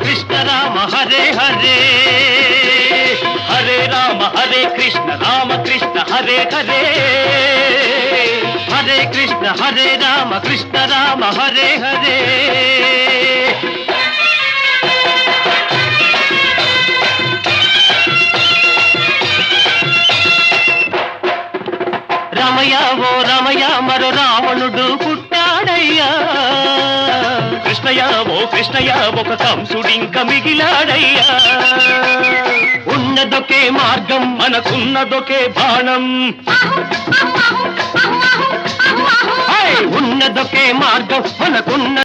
కృష్ణ రామ హరే హరే, హరే రామ హరే కృష్ణ రామ కృష్ణ హరే హరే, హరే కృష్ణ హరే రామ కృష్ణ రామ హరే హరే. రమయ ఓ రమయ మరో రావణుడు పుట్టాడయ్యా, కృష్ణయ్య ఓ కృష్ణయ్య ఒక కంసుడింక మిగిలాడయ్యా. ఉన్నదొకే మార్గం మనకున్నదొకే బాణం, ఉన్నదొకే మార్గం మనకున్న